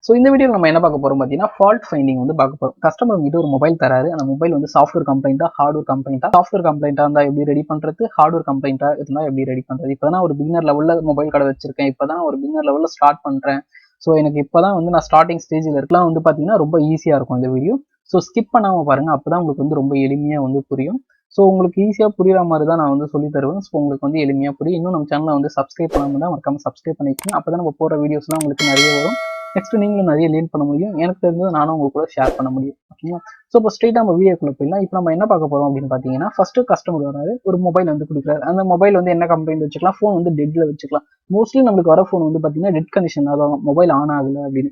So இந்த வீடியோவில் நம்ம என்ன பார்க்க போறோம் பார்த்தீங்கன்னா ஃபால்ட் ஃபைண்டிங் வந்து பார்க்க போறோம். கஸ்டமர் உங்ககிட்ட ஒரு மொபைல் தராரு, அந்த மொபைல் வந்து சாஃப்ட்வேர் கம்ப்ளைண்டா ஹார்ட்வேர் கம்ப்ளைண்டா, சாஃப்ட்வேர் கம்ப்ளைண்டா இருந்தால் எப்படி ரெடி பண்றது, ஹார்ட்வேர் கம்ப்ளைண்டா இருந்தால் எப்படி ரெடி பண்றது. இப்போதான் ஒரு பிகினர் லெவலில் மொபைல் கடை வச்சிருக்கேன், இப்போதான் ஒரு பிகினர் லெவலில் ஸ்டார்ட் பண்றேன். ஸோ எனக்கு இப்போதான் வந்து நான் ஸ்டார்டிங் ஸ்டேஜில் இருக்கலாம் வந்து பார்த்தீங்கன்னா ரொம்ப ஈஸியாக இருக்கும் இந்த வீடியோ. ஸோ ஸ்கிப் பண்ணாமல் பாருங்க, அப்போதான் உங்களுக்கு வந்து ரொம்ப எளிமையாக வந்து புரியும். ஸோ உங்களுக்கு ஈஸியாக புரியுற மாதிரி தான் நான் வந்து சொல்லி தருவேன். ஸோ உங்களுக்கு வந்து எளிமையாக புரியும். இன்னும் நம்ம சேனலை வந்து சப்ஸ்கிரைப் பண்ணாமல் தான் மறக்காம சப்ஸ்கிரைப் பண்ணிக்கோங்க. அப்போ தான் நம்ம போகிற வீடியோஸ்லாம் உங்களுக்கு நிறைய வரும். நெக்ஸ்ட் நீங்களும் நிறைய லேர்ன் பண்ண முடியும், எனக்கு தெரிஞ்சது நானும் உங்க கூட ஷேர் பண்ண முடியும். ஓகேங்களா? ஸோ இப்போ ஸ்ட்ரெயிட்டாக நம்ம வீடியோக்குள்ள போயிடலாம். இப்போ நம்ம என்ன பார்க்க போறோம் அப்படின்னு பார்த்தீங்கன்னா, ஃபர்ஸ்ட் கஸ்டமர் வராரு, ஒரு மொபைல் வந்து கொடுக்குறாரு. அந்த மொபைல் வந்து என்ன கம்ப்ளைண்ட் வச்சுக்கலாம், ஃபோன் வந்து டெட்ல வச்சுக்கலாம். மோஸ்ட்லி நம்மளுக்கு வர ஃபோன் வந்து பார்த்தீங்கன்னா டெட் கண்டிஷன், அதாவது மொபைல் ஆன் ஆகல அப்படின்னு.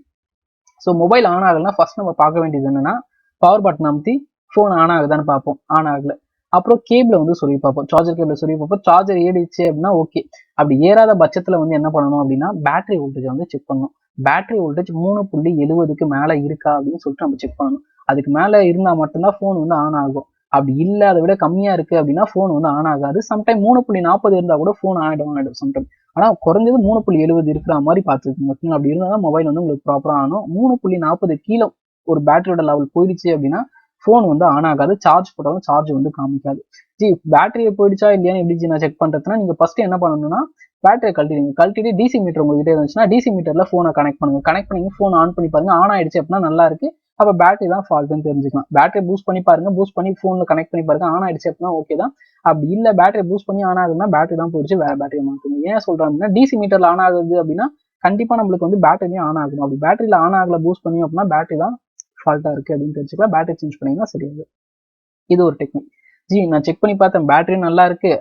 ஸோ மொபைல் ஆன் ஆகலைன்னா ஃபர்ஸ்ட் நம்ம பார்க்க வேண்டியது என்னன்னா, பவர் பட்டன் அமுத்தி ஃபோன் ஆன் ஆகுதான்னு பார்ப்போம். ஆன் ஆகல. அப்புறம் கேபிள வந்து சொல்லி பார்ப்போம், சார்ஜர் கேபிள சொல்லி பார்ப்போம். சார்ஜர் ஏறிடுச்சு அப்படின்னா ஓகே. அப்படி ஏறாத பட்சத்துல வந்து என்ன பண்ணணும் அப்படின்னா, பேட்டரி வோல்டேஜ் வந்து செக் பண்ணணும். பேட்டரி வோல்டேஜ் 3.70க்கு மேல இருக்கா அப்படின்னு சொல்லிட்டு நம்ம செக் பண்ணணும். அதுக்கு மேல இருந்தா மட்டும்தான் ஃபோன் வந்து ஆன் ஆகும். அப்படி இல்லை, அதை விட கம்மியா இருக்கு அப்படின்னா ஃபோன் வந்து ஆன் ஆகாது. சம்டைம் 3.40 இருந்தா கூட ஃபோன் ஆயிடும் சம்டைம். ஆனா குறைஞ்சது 3.70 இருக்கிற மாதிரி பார்த்துக்கோங்க. அப்படி இருந்தால் தான் மொபைல் வந்து உங்களுக்கு ப்ராப்பரா ஆனும். 3.40 கீழே ஒரு பேட்டரியோட லெவல் போயிடுச்சு அப்படின்னா ஃபோன் வந்து ஆன் ஆகாது. சார்ஜ் போட்டாலும் சார்ஜ் வந்து காமிக்காது. பேட்டரியை போயிடுச்சா இல்லையான்னு எப்படி நான் செக் பண்றதுன்னா, நீங்க ஃபர்ஸ்ட் என்ன பண்ணணும்னா, பேட்டரியை கழட்டிட்டு டிசி மீட்டர் உங்ககிட்ட இருந்துச்சுன்னா டிசி மீட்டர்ல போனை கனெக்ட் பண்ணுங்க. கனெக்ட் பண்ணி ஃபோன் ஆன் பண்ணி பாருங்க. ஆன் ஆயிடுச்சு அப்படின்னா நல்லா இருக்கு, அப்ப பேட்டரி தான் ஃபால்ட்னு தெரிஞ்சுக்கலாம். பேட்டரி பூஸ்ட் பண்ணி பாருங்க, பூஸ்ட் பண்ணி ஃபோன்ல கனெக்ட் பண்ணி பாருங்க, ஆன் ஆயிடுச்சு அப்படின்னா ஓகே தான். அப்படி இல்ல பேட்டரி பூஸ்ட் பண்ணி ஆன் ஆகுதுன்னா பேட்டரி தான் போயிடுச்சு, வேற பேட்டரி மாத்துங்க. ஏன் சொல்றேன் அப்படின்னா, டிசி மீட்டர்ல ஆன் ஆகுது அப்படின்னா கண்டிப்பா நம்மளுக்கு வந்து பேட்டரியும் ஆன் ஆகணும். அப்படி பேட்டரியில ஆன் ஆகல பூஸ்ட் பண்ணி அப்படின்னா பேட்டரி தான் ஃபால்ட்டா இருக்கு அப்படின்னு தெரிஞ்சுக்கலாம். பேட்டரி சேஞ்ச் பண்ணீங்கன்னா சரியாது. இது ஒரு டெக்னிக். நான் செக் பண்ணி பார்த்தேன், பேட்டரி நல்லா இருக்கு,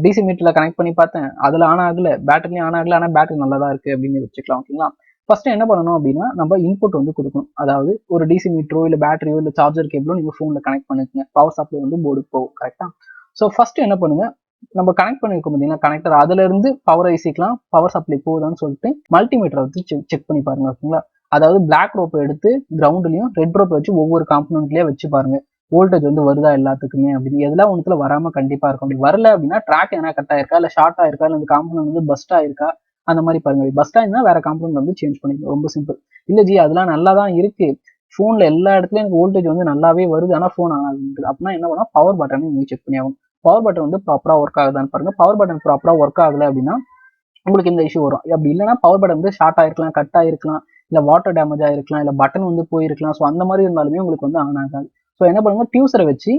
டிசி மீட்டர்ல கனெக்ட் பண்ணி பார்த்தேன், அதுல ஆன் ஆகல, பேட்டரியும் ஆன் ஆகல, ஆனா பேட்டரி நல்லா தான் இருக்கு அப்படின்னு வச்சுக்கலாம். ஓகேங்களா? ஃபர்ஸ்ட் என்ன பண்ணணும் அப்படின்னா, நம்ம இன்புட் வந்து கொடுக்கணும். அதாவது ஒரு டிசி மீட்டரோ இல்ல பேட்டரியோ இல்ல சார்ஜர் கேபிளோ நீங்க போன்ல கனெக்ட் பண்ணிக்கங்க. பவர் சப்ளை வந்து போர்டுக்கு போகும். கரெக்டா? ஸோ ஃபர்ஸ்ட் என்ன பண்ணுங்க, நம்ம கனெக்ட் பண்ணிருக்கோம் பார்த்தீங்கன்னா கனெக்டர், அதுல இருந்து பவர் ஐசிக்கலாம் பவர் சப்ளை போகுதான்னு சொல்லிட்டு மல்டிமீட்டரை வச்சு செக் பண்ணி பாருங்க. ஓகேங்களா? அதாவது பிளாக் ரோப் எடுத்து கிரவுண்ட்லயும் ரெட் ரோப் வச்சு ஒவ்வொரு காம்பனண்ட்லயே வச்சு பாருங்க, வோல்டேஜ் வந்து வருதா எல்லாத்துக்குமே அப்படின்னு. எதெல்லாம் ஒன்றுல வராம கண்டிப்பா இருக்கும். அப்படி வரல அப்படின்னா ட்ராக் என்ன கட் ஆயிருக்கா, இல்ல ஷார்ட் ஆயிருக்கா, இல்ல இந்த காம்பனண்ட் வந்து பஸ்ட் ஆயிருக்கா, அந்த மாதிரி பாருங்க. பஸ்ட் ஆயிருந்தா வேற காம்பனண்ட் வந்து சேஞ்ச் பண்ணிக்கலாம். ரொம்ப சிம்பிள். இல்ல அதெல்லாம் நல்லா தான் இருக்கு, போன்ல எல்லா இடத்துலயும் எனக்கு வோல்டேஜ் வந்து நல்லாவே வருது, ஆனா போன் ஆகுது அப்படின்னா என்ன பண்ணா, பவர் பட்டனை நீங்க செக் பண்ணி ஆகும். பவர் பட்டன் வந்து ப்ராப்பரா ஒர்க் ஆகுதான்னு பாருங்க. பவர் பட்டன் ப்ராப்பரா ஒர்க் ஆகல அப்படின்னா உங்களுக்கு இந்த இஷ்யூ வரும். அப்படி இல்லைன்னா பவர் பட்டன் வந்து ஷார்ட் ஆயிருக்கலாம், கட் ஆயிருக்கலாம், இல்ல வாட்டர் டேமேஜ் ஆயிருக்கலாம், இல்ல பட்டன் வந்து போயிருக்கலாம். ஸோ அந்த மாதிரி இருந்தாலுமே உங்களுக்கு வந்து ஆன் ஆகாது. ஸோ என்ன பண்ணுங்க, டியூசரை வச்சு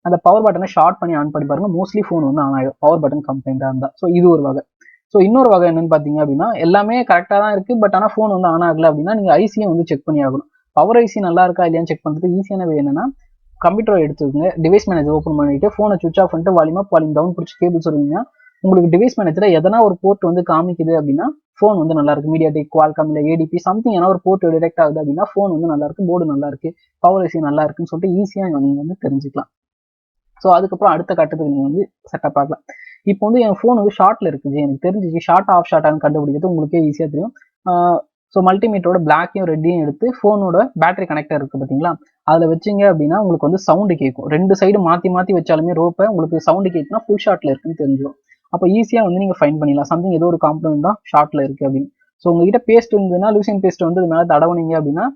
அந்த பவர் பட்டனை ஷார்ட் பண்ணி ஆன் பண்ணி பாருங்க. மோஸ்ட்லி ஃபோன் வந்து ஆன் ஆகிடும், பவர் பட்டன் கம்ப்ளைண்டா இருந்தா. ஸோ இது ஒரு வகை. ஸோ இன்னொரு வகை என்னன்னு பாத்தீங்க அப்படின்னா, எல்லாமே கரெக்டா தான் இருக்கு, பட் ஆனா ஃபோன் வந்து ஆன் ஆகல அப்படின்னா நீங்க ஐசியை வந்து செக் பண்ணி ஆகணும். பவர் ஐசி நல்லா இருக்கா இல்லையான்னு செக் பண்றதுக்கு ஈஸியான வே என்னன்னா, கம்ப்யூட்டரை எடுத்துக்கோங்க, டிவைஸ் மேனேஜர் ஓப்பன் பண்ணிட்டு போனை சுவிச் ஆஃப் பண்ணிட்டு வால்யூம் அப் வால்யூம் டவுன் பிடிச்சி கேபிள் சொல்லுவீங்க. உங்களுக்கு டிவைஸ் மேனேஜர் எதனா ஒரு போர்ட் வந்து காமிக்குது அப்படின்னா ஃபோன் வந்து நல்லா இருக்கு. மீடியாடெக், குவால்காம் இல்ல ஏடிபி சம்திங் ஏன்னா ஒரு போர்ட் டிடெக்ட் ஆகுது அப்படின்னா ஃபோன் வந்து நல்லா இருக்கு, போர்டு நல்லா இருக்கு, பவர் ஐசி நல்லா இருக்குன்னு சொல்லிட்டு ஈஸியா நீங்க வந்து தெரிஞ்சுக்கலாம். ஸோ அதுக்கப்புறம் அடுத்த கட்டத்துக்கு நீங்க வந்து செட்டப் ஆகலாம். இப்போ வந்து என் ஃபோன் வந்து ஷார்ட்ல இருக்குது, எனக்கு தெரிஞ்சிச்சு ஷார்ட் ஆஃப் ஷார்ட்டானு கண்டுபிடிக்கிறது உங்களுக்கே ஈஸியா தெரியும். ஸோ மல்டிமீட்டரோட பிளாக்கையும் ரெட்டையும் எடுத்து ஃபோனோட பேட்டரி கனெக்டர் இருக்கு பார்த்தீங்களா, அதில் வச்சிங்க அப்படின்னா உங்களுக்கு வந்து சவுண்டு கேட்கும். ரெண்டு சைடு மாற்றி மாற்றி வச்சாலுமே ரோப்பை உங்களுக்கு சவுண்டு கேட்குன்னா ஃபுல் ஷார்ட்ல இருக்குன்னு தெரிஞ்சிடும். அப்போ ஈஸியாக வந்து நீங்கள் ஃபைன் பண்ணிடலாம், சம்திங் ஏதோ ஒரு காம்பனண்ட் தான் ஷார்ட்ல இருக்கு அப்படின்னு. ஸோ உங்ககிட்ட பேஸ்ட் இருந்ததுன்னா லூசின் பேஸ்ட் வந்து இது மேலே தடவுனீங்க அப்படின்னா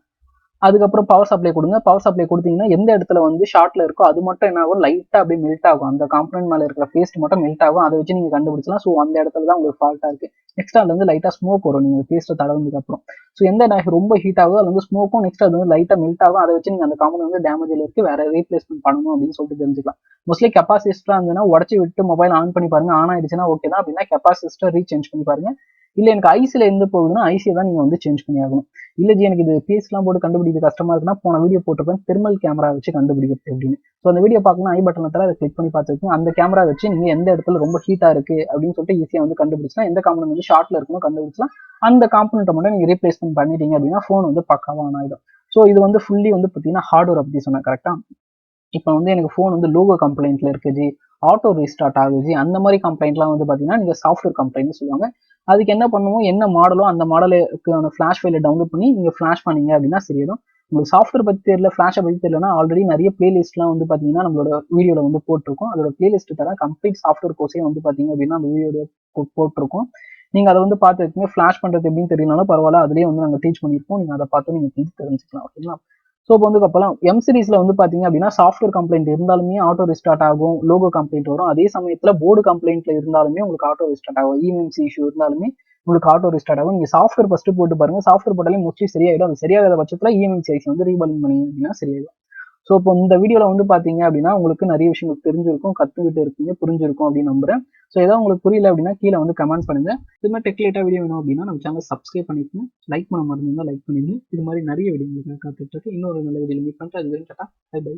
அதுக்கப்புறம் பவர் சப்ளை கொடுங்க. பவர் சப்ளை கொடுத்தீங்கன்னா எந்த இடத்துல வந்து ஷார்ட்ல இருக்கோ அது மட்டும் என்ன ஆகும், லைட்டா அப்படியே மெல்ட் ஆகும். அந்த காம்பனண்ட் மேல இருக்கிற பேஸ்ட் மட்டும் மெல்ட் ஆகும். அதை வச்சு நீங்க கண்டுபிடிச்சலாம். ஸோ அந்த இடத்துல தான் உங்களுக்கு ஃபால்ட்டா இருக்கு. நெக்ஸ்ட் அதுல வந்து லைட்டா ஸ்மோக் வரும் நீங்க பேஸ்ட்டை தடவுனதுக்கு அப்புறம். ஸோ எந்த ரொம்ப ஹீட் ஆகுதோ அது வந்து ஸ்மோக்கும், நெக்ஸ்ட் அது வந்து லைட்டா மெல்ட் ஆகும். அதை வச்சு நீங்க அந்த காம்பனண்ட் வந்து டேமேஜ்ல இருக்கு, வேற ரீப்ளேஸ்மெண்ட் பண்ணணும் அப்படின்னு சொல்லிட்டு தெரிஞ்சுக்கலாம். மோஸ்ட்லி கெப்பாசிட்டரா இருந்ததுன்னா உடச்சி விட்டு மொபைல் ஆன் பண்ணி பாருங்க, ஆன் ஆயிடுச்சுன்னா ஓகே தான். அப்படின்னா கெப்பாசிட்டர் ரீசேஞ்ச் பண்ணி பாருங்க. இல்ல எனக்கு ஐசில இருந்து போகுதுன்னா ஐசியை தான் நீங்க வந்து சேஞ்ச் பண்ணி ஆகணும். இல்ல எனக்கு இது பேஸ்லாம் போட்டு கண்டுபிடிக்க கஷ்டமா இருக்குன்னா போன வீடியோ போட்டிருப்பேன் தெர்மல் கேமரா வச்சு கண்டுபிடிக்கிறது அப்படின்னு. ஸோ அந்த வீடியோ பார்க்கணும், ஐ பட்டனை தர அதை கிளிக் பண்ணி பார்த்துருக்கோம். அந்த கேமரா வச்சு நீங்க எந்த இடத்துல ரொம்ப ஹீட்டா இருக்கு அப்படின்னு சொல்லிட்டு ஈஸியா வந்து கண்டுபிடிச்சலாம். எந்த காம்பனண்ட் வந்து ஷார்ட்ல இருக்கணும் கண்டுபிடிச்சலாம். அந்த காம்பனண்ட்டை மட்டும் நீங்க ரீப்ளேஸ்மெண்ட் பண்ணிட்டீங்க அப்படின்னா ஃபோன் வந்து பக்காவா ஆன் ஆயிடும். ஸோ இது வந்து ஃபுல்லி வந்து பார்த்தீங்கன்னா ஹார்ட்வேர் அப்படி சொன்னேன். கரெக்டா? இப்போ வந்து எனக்கு ஃபோன் வந்து லோகோ கம்ப்ளைண்ட்ல இருக்குது, ஆட்டோ ரீஸ்டார்ட் ஆகுது, அந்த மாதிரி கம்ப்ளைண்ட்லாம் வந்து பார்த்தீங்கன்னா நீங்க சாஃப்ட்வேர் கம்ப்ளைண்ட் சொல்லுவாங்க. அதுக்கு என்ன பண்ணுவோம், என்ன மாடலோ அந்த மாடலுக்கான ஃபிளாஷ் ஃபைலை டவுன்லோட் பண்ணி நீங்க ஃபிளாஷ் பண்ணீங்க அப்படின்னா சரியாயிடும். உங்களுக்கு சாஃப்ட்வேர் பத்தி தெரியல, ஃபிளாஷை பத்தி தெரியலன்னா ஆல்ரெடி நிறைய பிளேலிஸ்ட்லாம் வந்து பார்த்தீங்கன்னா நம்மளோட வீடியோல வந்து போட்டிருக்கோம். அதோட பிளேலிஸ்ட் தர கம்ப்ளீட் சாஃப்ட்வேர் கோர்ஸே வந்து பார்த்தீங்க அப்படின்னா அந்த வீடியோ போட்டிருக்கோம். நீங்க அதை வந்து பார்த்துருக்கீங்க. ஃபிளாஷ் பண்றது எப்படின்னு தெரியலனாலும் பரவாயில்ல, அதுலேயே வந்து நாங்கள் டீச் பண்ணியிருக்கோம். நீங்க அதை பார்த்து நீங்க வந்து தெரிஞ்சுக்கலாம். ஓகேங்களா? ஸோ இப்போ வந்து அப்போலாம் எம் சீரிஸ்ல வந்து பாத்தீங்க அப்படின்னா சாஃப்ட்வேர் கம்ப்ளைண்ட் இருந்தாலுமே ஆட்டோ ரிஸ்டார்ட் ஆகும், லோகோ கம்ப்ளைண்ட் வரும். அதே சமயத்துல போர்டு கம்ப்ளைண்ட்ல இருந்தாலுமே உங்களுக்கு ஆட்டோ ரிஸ்டார்ட் ஆகும், இஎம்சி இஷ்யூ இருந்தாலுமே உங்களுக்கு ஆட்டோ ரிஸ்டார்ட் ஆகும். நீங்க சாஃப்ட்வேர் ஃபர்ஸ்ட் போட்டு பாருங்க, சாஃப்ட்வேர் போட்டாலே மோஸ்ட்லி சரியாயிடும். அது சரியாகாத பட்சத்துல இஎம்சி ஐசி வந்து ரீபாலிங் பண்ணி அப்படின்னா சரியாயிடும். ஸோ இப்போ இந்த வீடியோல வந்து பாத்தீங்க அப்படின்னா உங்களுக்கு நிறைய விஷயங்கள் தெரிஞ்சிருக்கும், கத்துக்கிட்டு இருக்கீங்க, புரிஞ்சிருக்கும் அப்படின்னு நம்புறேன். ஸோ ஏதாவது உங்களுக்கு புரியல அப்படின்னா கீழே வந்து கமெண்ட் பண்ணுங்க. இது மாதிரி டெக்லேட்டா வீடியோ வேணும் அப்படின்னா நம்ம சேனல் சப்ஸ்கிரைப் பண்ணிக்கோங்க. லைக் பண்ண மறந்துருந்தா லைக் பண்ணிடுங்க. இது மாதிரி நிறைய வீடியோ காத்துட்டு இருக்கு. இன்னொரு நல்ல வீடியோ மீட் பண்ணிட்டு அது வரைக்கும் டாடா, பை பை.